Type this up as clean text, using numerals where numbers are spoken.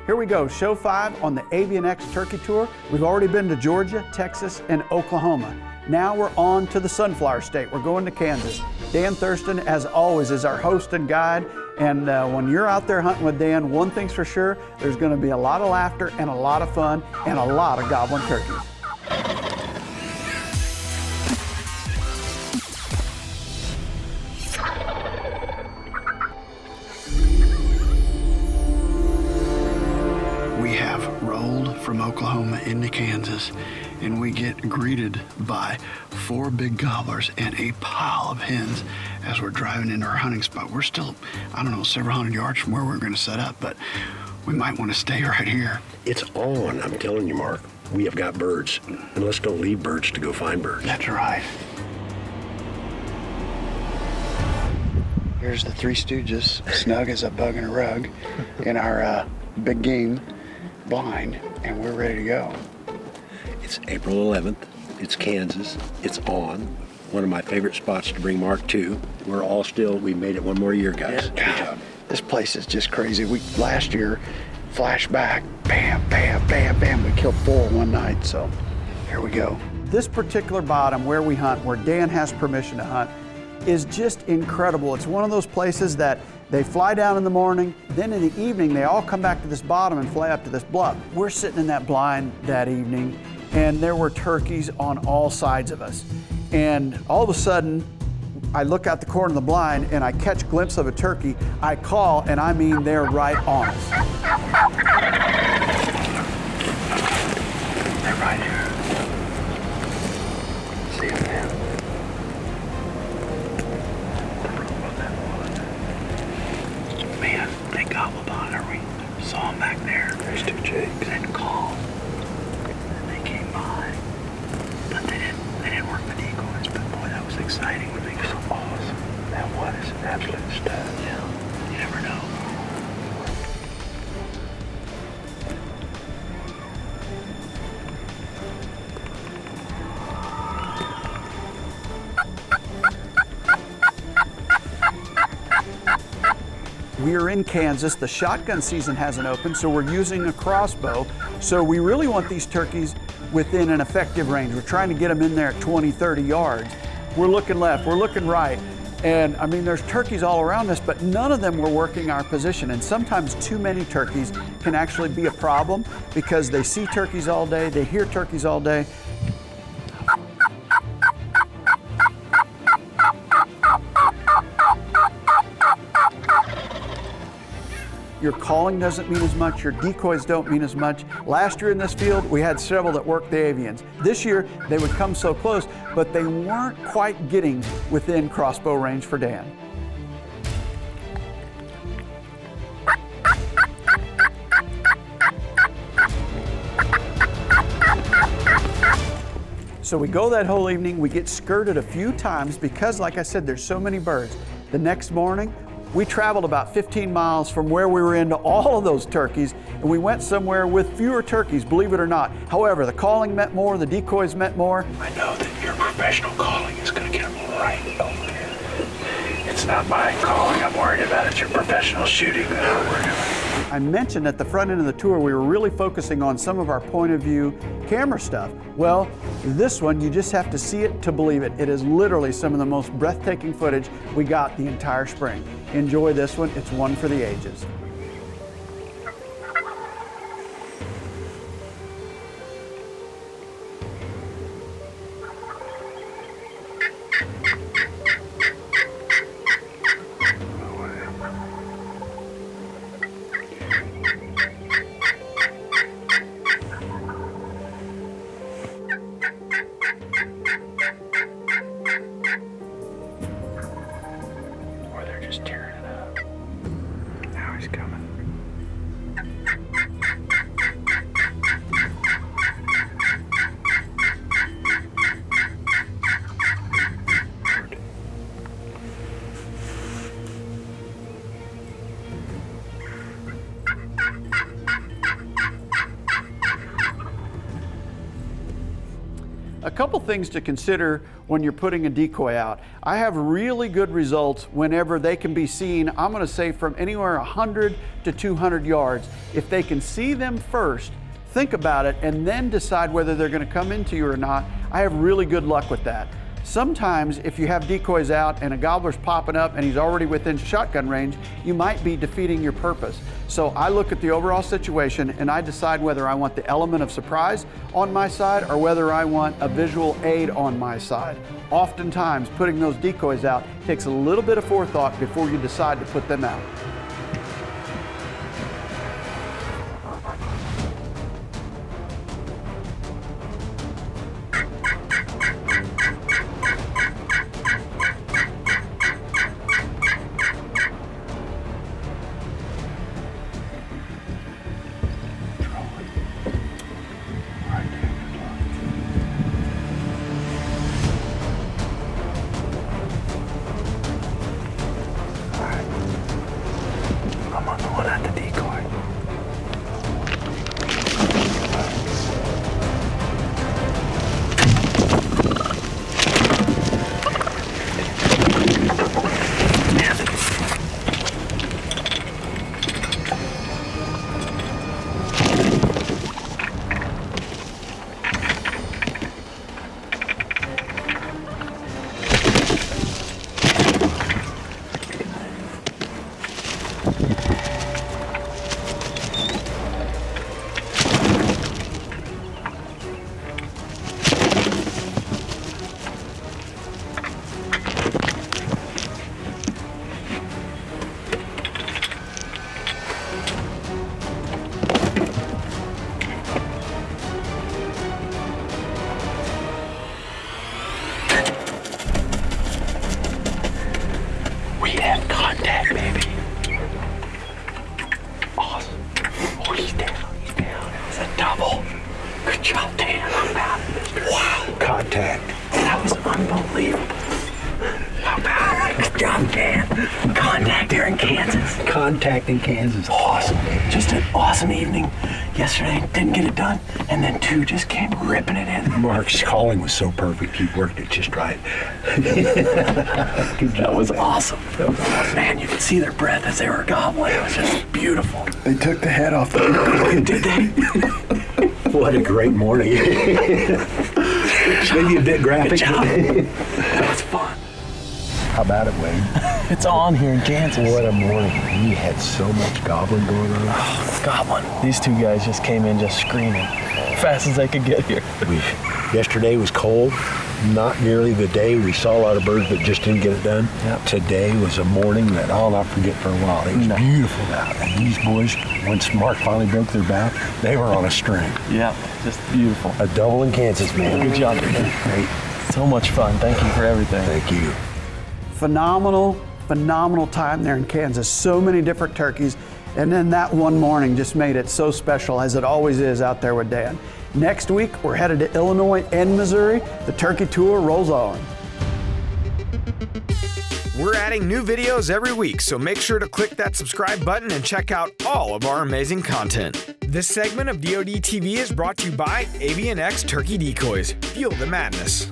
Here we go, show 5 on the Avian-X Turkey Tour. We've already been to Georgia, Texas, and Oklahoma. Now we're on to the Sunflower State. We're going to Kansas. Dan Thurston, as always, is our host and guide. And when you're out there hunting with Dan, one thing's for sure, there's gonna be a lot of laughter and a lot of fun and a lot of gobbling turkeys. We have rolled from Oklahoma into Kansas, and we get greeted by 4 big gobblers and a pile of hens as we're driving into our hunting spot. We're still, I don't know, several hundred yards from where we're going to set up, but we might want to stay right here. It's on, I'm telling you, Mark. We have got birds, and let's don't leave birds to go find birds. That's right. Here's the Three Stooges, snug as a bug in a rug, in our big game blind, and we're ready to go. It's April 11th. It's Kansas. It's on. One of my favorite spots to bring Mark to. We're all still, we made it one more year, guys. Good job. This place is just crazy. Last year, flashback, bam, bam, bam, bam. We killed 4 one night, so here we go. This particular bottom where we hunt, where Dan has permission to hunt, is just incredible. It's one of those places that they fly down in the morning, then in the evening they all come back to this bottom and fly up to this bluff. We're sitting in that blind that evening, and there were turkeys on all sides of us. And all of a sudden, I look out the corner of the blind and I catch a glimpse of a turkey. I call, and I mean they're right on us. They're right here. See them now. Man, they gobbled on her. We saw them back there. There's 2 jakes. Didn't call. And they came by. But they didn't work the decoys. But boy, that was exciting when they got awesome. That was an absolute stud. Yeah. You never know. We are in Kansas. The shotgun season hasn't opened, so we're using a crossbow. So we really want these turkeys within an effective range. We're trying to get them in there at 20, 30 yards. We're looking left, we're looking right. And I mean, there's turkeys all around us, but none of them were working our position. And sometimes too many turkeys can actually be a problem because they see turkeys all day, they hear turkeys all day. Your calling doesn't mean as much, your decoys don't mean as much. Last year in this field, we had several that worked the avians. This year, they would come so close, but they weren't quite getting within crossbow range for Dan. So we go that whole evening, we get skirted a few times because, like I said, there's so many birds. The next morning, we traveled about 15 miles from where we were into all of those turkeys, and we went somewhere with fewer turkeys, believe it or not. However, the calling meant more, the decoys meant more. I know that your professional calling is going to get them right over here. It's not my calling I'm worried about, it's your professional shooting that I'm worried about. I mentioned at the front end of the tour, we were really focusing on some of our point of view camera stuff. Well, this one, you just have to see it to believe it. It is literally some of the most breathtaking footage we got the entire spring. Enjoy this one, it's one for the ages. Tearing it up. Now he's coming. A couple things to consider when you're putting a decoy out. I have really good results whenever they can be seen, I'm gonna say from anywhere 100 to 200 yards. If they can see them first, think about it, and then decide whether they're gonna come into you or not, I have really good luck with that. Sometimes if you have decoys out and a gobbler's popping up and he's already within shotgun range, you might be defeating your purpose. So I look at the overall situation and I decide whether I want the element of surprise on my side or whether I want a visual aid on my side. Oftentimes, putting those decoys out takes a little bit of forethought before you decide to put them out. That was unbelievable. How about it? Good job, Dan. Contact there in Kansas. Contact in Kansas. Awesome. Just an awesome evening. Yesterday, didn't get it done. And then 2 just came ripping it in. Mark's calling was so perfect. He worked it just right. That was awesome. Man, you could see their breath as they were gobbling. It was just beautiful. They took the head off the Did they? What a great morning. Maybe a bit graphic. Good job. That was fun. How about it, Wayne? It's on here in Kansas. What a morning. We had so much gobbling going on. Goblin. These 2 guys just came in just screaming fast as they could get here. Yesterday was cold. Not nearly the day. We saw a lot of birds, but just didn't get it done. Yep. Today was a morning that I'll not forget for a while. It was beautiful out. And these boys, once Mark finally broke their back, they were on a string. Yeah, just beautiful. A double in Kansas, man. Good job, man. Great. So much fun. Thank you for everything. Thank you. Phenomenal time there in Kansas. So many different turkeys. And then that one morning just made it so special, as it always is out there with Dan. Next week, we're headed to Illinois and Missouri. The turkey tour rolls on. We're adding new videos every week, so make sure to click that subscribe button and check out all of our amazing content. This segment of DoD TV is brought to you by Avian-X Turkey Decoys. Fuel the madness.